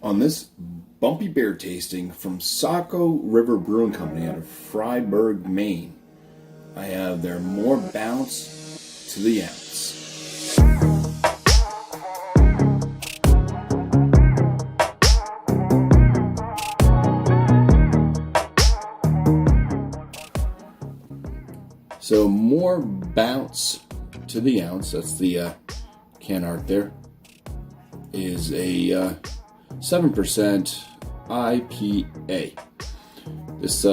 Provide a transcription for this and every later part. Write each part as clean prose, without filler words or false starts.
On this bumpy beer tasting from Saco River Brewing Company out of Fryeburg, Maine, I have their More Bounce to the Ounce. So More Bounce to the Ounce, that's the can art there, is a 7% IPA. This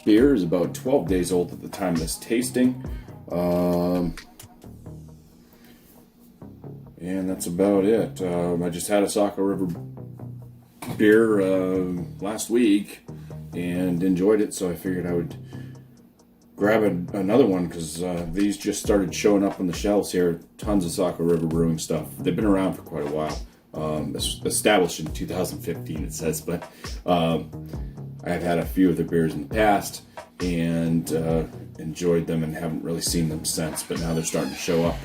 beer is about 12 days old at the time of this tasting. And that's about it. I just had a Saco River beer last week and enjoyed it, so I figured I would grab another one because these just started showing up on the shelves here. Tons of Saco River Brewing stuff. They've been around for quite a while. Established in 2015, it says, but I've had a few of their beers in the past and enjoyed them and haven't really seen them since, but now they're starting to show up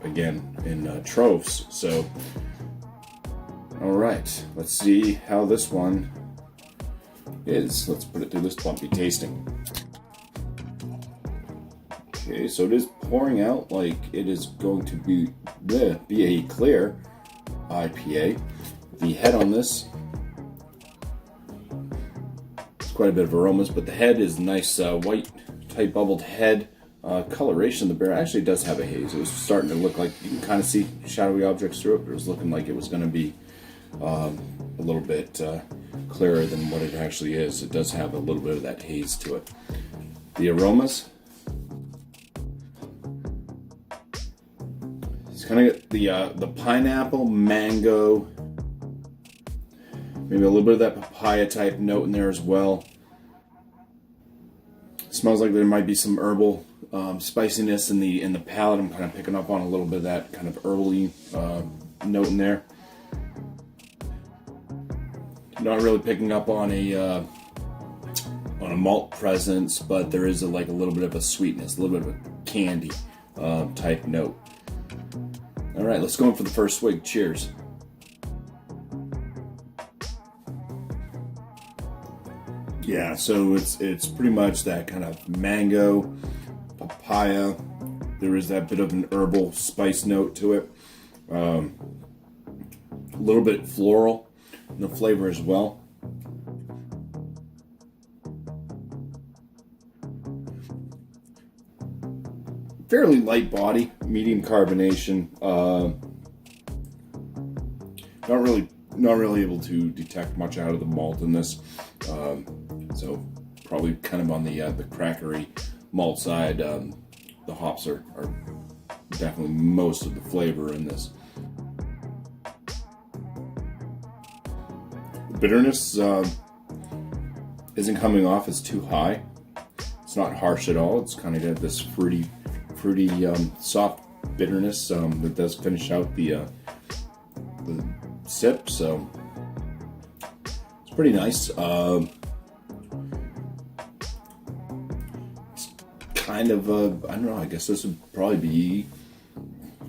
again in troves. So, all right, let's see how this one is. Let's put it through this bumpy tasting. Okay, so it is pouring out like it is going to be a clear IPA. The head on this, it's quite a bit of aromas, but the head is nice white type bubbled head. Coloration of the beer actually does have a haze. It was starting to look like you can kind of see shadowy objects through it, but it was looking like it was going to be a little bit clearer than what it actually is. It does have a little bit of that haze to it. The aromas, it's kind of the pineapple, mango, maybe a little bit of that papaya type note in there as well. It smells like there might be some herbal spiciness in the palate. I'm kind of picking up on a little bit of that kind of herbally note in there. Not really picking up on a malt presence, but there is a little bit of a sweetness, a little bit of a candy type note. All right, let's go in for the first swig. Cheers. Yeah, so it's pretty much that kind of mango, papaya. There is that bit of an herbal spice note to it. A little bit floral in the flavor as well. Fairly light body, medium carbonation. Not really able to detect much out of the malt in this. So probably kind of on the crackery malt side. The hops are definitely most of the flavor in this. The bitterness isn't coming off as too high. It's not harsh at all. It's kind of got this fruity soft bitterness that does finish out the sip. So it's pretty nice. It's kind of I don't know. I guess this would probably be,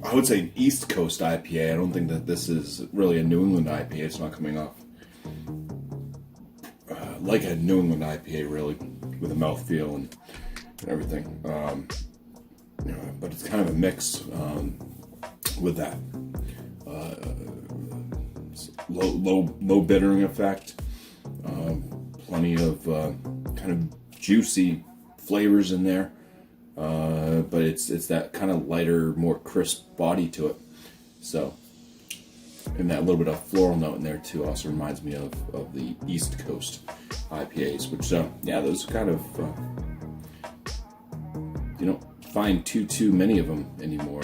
I would say, an East Coast IPA. I don't think that this is really a New England IPA. It's not coming off like a New England IPA, really, with a mouthfeel and everything. But it's kind of a mix with that low bittering effect, plenty of kind of juicy flavors in there, but it's that kind of lighter, more crisp body to it. So, and that little bit of floral note in there too also reminds me of the East Coast IPAs, which those kind of you don't find too many of them anymore.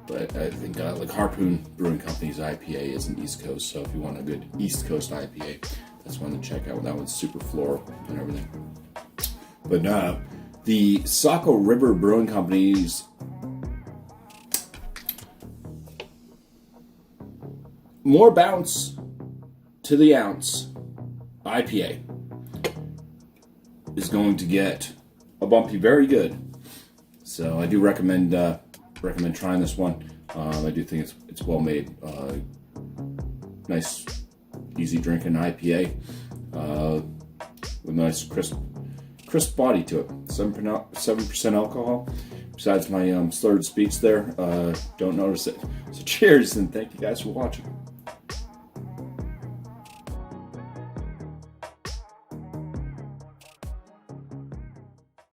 But I think like Harpoon Brewing Company's IPA is an East Coast, so if you want a good East Coast IPA, that's one to check out. That one's super floral and everything. But the Saco River Brewing Company's More Bounce to the Ounce IPA is going to get a bumpy very good. So I do recommend trying this one. I do think it's well made. nice, easy drinking IPA with a nice crisp body to it. 7% alcohol. Besides my slurred speech there, don't notice it. So cheers, and thank you guys for watching.